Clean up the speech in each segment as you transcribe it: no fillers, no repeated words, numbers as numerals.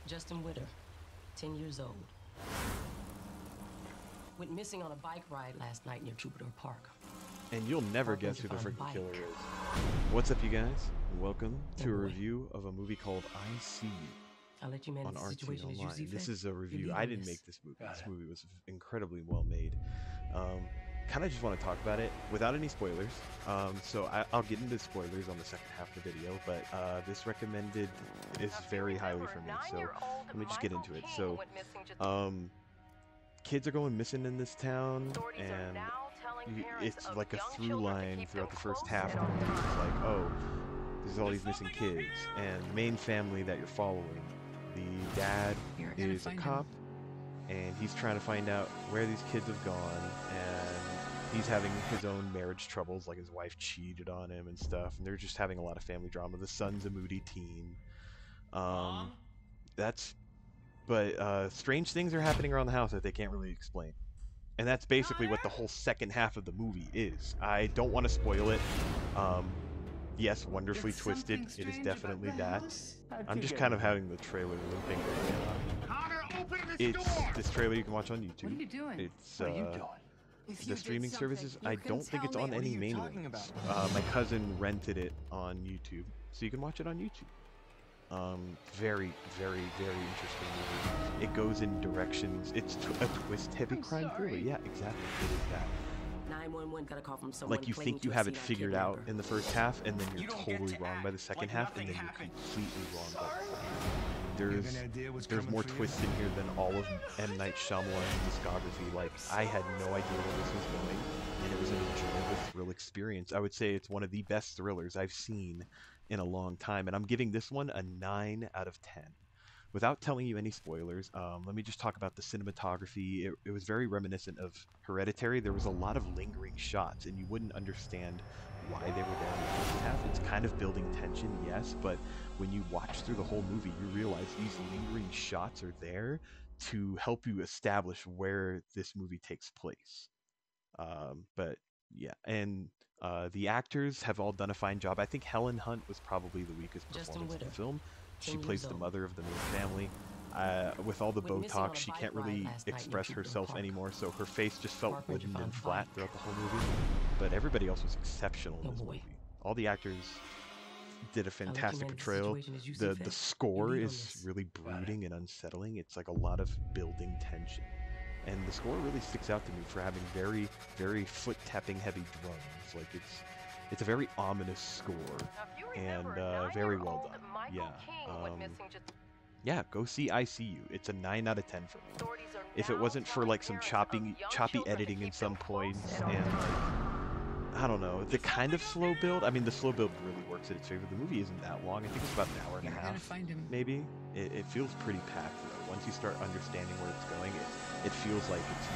Justin Witter, 10 years old. Went missing on a bike ride last night near Jupiter Park. And you'll never guess who the freaking killer is. What's up, you guys? Welcome to a review of a movie called I See You I'll let you manage on the RT situation as you Online. see This fit. is a review. You lead I on didn't this. make this movie. This movie was incredibly well made. Kind of just want to talk about it without any spoilers. So I'll get into spoilers on the second half of the video, but this recommended is very highly for me. So let me just get into it. So kids are going missing in this town, and it's like a through line throughout the first half of the movie. It's like, oh, there's all these missing kids, and the main family that you're following, the dad is a cop, and he's trying to find out where these kids have gone, and he's having his own marriage troubles, like his wife cheated on him and stuff, and they're just having a lot of family drama. The son's a moody teen. But strange things are happening around the house that they can't really explain. And that's basically what the whole second half of the movie is. I don't want to spoil it. Yes, wonderfully twisted. It is definitely that. I'm just kind of having the trailer looping right now. It's this trailer you can watch on YouTube. What are you doing? It's What are you doing? the streaming services. I don't think it's on any main ones. My cousin rented it on YouTube, so you can watch it on YouTube. Very, very, very interesting movie. It goes in directions. It's a twist-heavy crime thriller. Yeah, exactly. It is that. 911 got a call from someone. Like, you think you have it figured out in the first half, and then you're totally wrong by the second half, and then you're completely wrong by the second half. There's more twists in here than all of M. Night Shyamalan's discography. Like, I had no idea where this was going, and it was an enjoyable thrill experience. I would say it's one of the best thrillers I've seen in a long time, and I'm giving this one a 9 out of 10. Without telling you any spoilers, let me just talk about the cinematography. It was very reminiscent of Hereditary. There was a lot of lingering shots, and you wouldn't understand why they were there in the first half. It's kind of building tension, yes, but when you watch through the whole movie, you realize these lingering shots are there to help you establish where this movie takes place. But yeah, and the actors have all done a fine job. I think Helen Hunt was probably the weakest performance in the film. She plays the mother of the main family. With all the Botox, she can't really express herself anymore, so her face just felt wooden and flat throughout the whole movie. But everybody else was exceptional in this movie. All the actors did a fantastic portrayal. The score is really brooding and unsettling. It's like a lot of building tension. And the score really sticks out to me for having very, very foot-tapping heavy drums. Like, it's a very ominous score, and very well done. Yeah, go see I See You. It's a 9 out of 10 for me. If it wasn't for like some choppy editing in some points, and like, I don't know, the kind of slow build. I mean, the slow build really works in its favor. The movie isn't that long. I think it's about an hour and a half, maybe. It feels pretty packed though. Once you start understanding where it's going, it feels like it's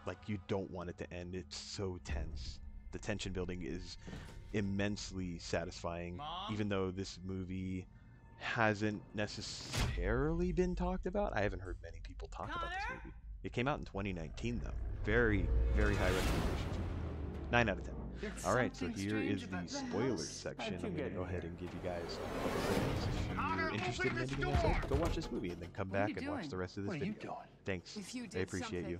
like you don't want it to end. It's so tense. The tension building is immensely satisfying, even though this movie hasn't necessarily been talked about. I haven't heard many people talk about this movie. It came out in 2019 though. Very, very high recommendations. 9 out of 10. Alright, so here is the spoilers section. I'm going to go ahead and give you guys a couple seconds. If you're interested in anything I said, go watch this movie and then come back and watch the rest of this video. Thanks. I appreciate you.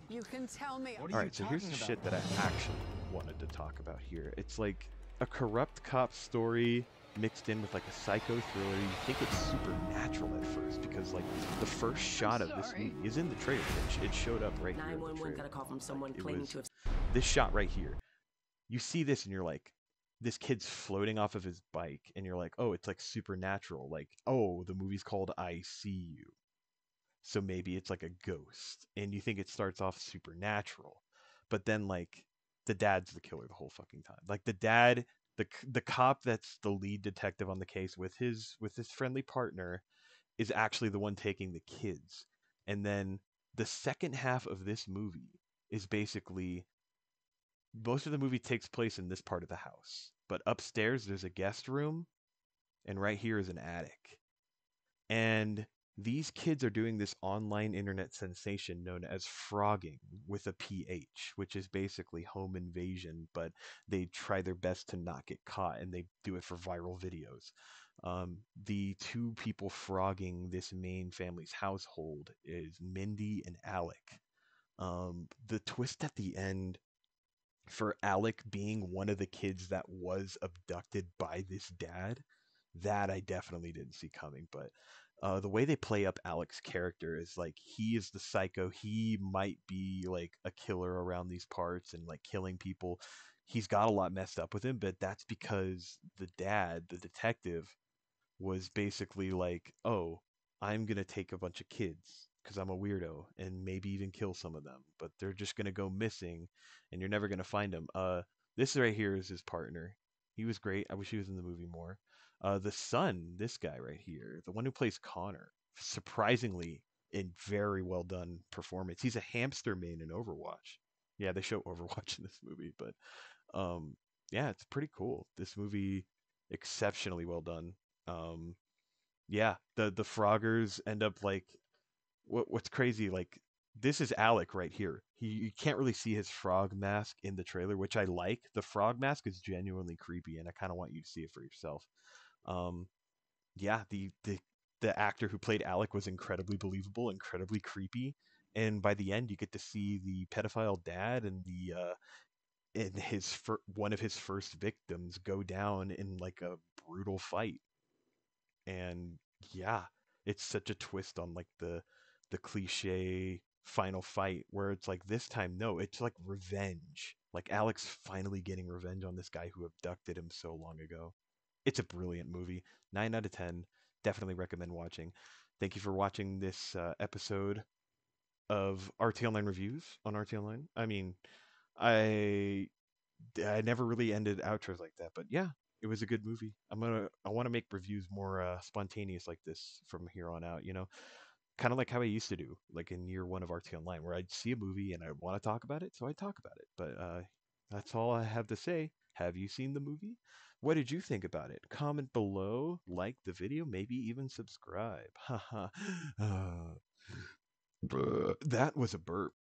Alright, so here's the shit that I actually wanted to talk about here. It's like a corrupt cop story mixed in with like a psycho thriller. You think it's supernatural at first because like the first shot of this movie is in the trailer. It showed up right here in the trailer. Got a call from someone claiming to have... This shot right here. You see this and you're like, this kid's floating off of his bike, and you're like, oh, it's like supernatural. Like, oh, the movie's called I See You. So maybe it's like a ghost, and you think it starts off supernatural. But then like the dad's the killer the whole fucking time. Like the dad, the cop that's the lead detective on the case with his friendly partner is actually the one taking the kids. And then the second half of this movie is basically, most of the movie takes place in this part of the house, but upstairs there's a guest room, and right here is an attic. And these kids are doing this online internet sensation known as frogging with a PH, which is basically home invasion, but they try their best to not get caught and they do it for viral videos. The two people frogging this main family's household is Mindy and Alec. The twist at the end for Alec being one of the kids that was abducted by this dad, that I definitely didn't see coming. But the way they play up Alec's character is like he is the psycho. He might be like a killer around these parts and like killing people. He's got a lot messed up with him, but that's because the dad, the detective, was basically like, "Oh, I'm gonna take a bunch of kids because I'm a weirdo and maybe even kill some of them, but they're just gonna go missing, and you're never gonna find them." This right here is his partner. He was great. I wish he was in the movie more. The son, this guy right here, the one who plays Connor, surprisingly in very well done performance. He's a hamster main in Overwatch. Yeah, they show Overwatch in this movie, but um, yeah, it's pretty cool. This movie exceptionally well done. Um, yeah, the Froggers end up like what's crazy like this is Alec right here. You can't really see his frog mask in the trailer, which I like. The frog mask is genuinely creepy, and I kind of want you to see it for yourself. Um, yeah, the actor who played Alec was incredibly believable, incredibly creepy, and by the end, you get to see the pedophile dad and the and one of his first victims go down in like a brutal fight. And yeah, it's such a twist on like the cliche final fight where it's like this time no, it's like revenge. Like Alex finally getting revenge on this guy who abducted him so long ago. It's a brilliant movie. 9 out of 10. Definitely recommend watching. Thank you for watching this episode of RT Online Reviews on RT Online. I mean, I I never really ended outros like that, but yeah, it was a good movie. I want to make reviews more spontaneous like this from here on out. You know, kind of like how I used to do, like in year one of RT Online, where I'd see a movie and I want to talk about it, so I talk about it. But that's all I have to say. Have you seen the movie? What did you think about it? Comment below, like the video, maybe even subscribe. Haha. That was a burp.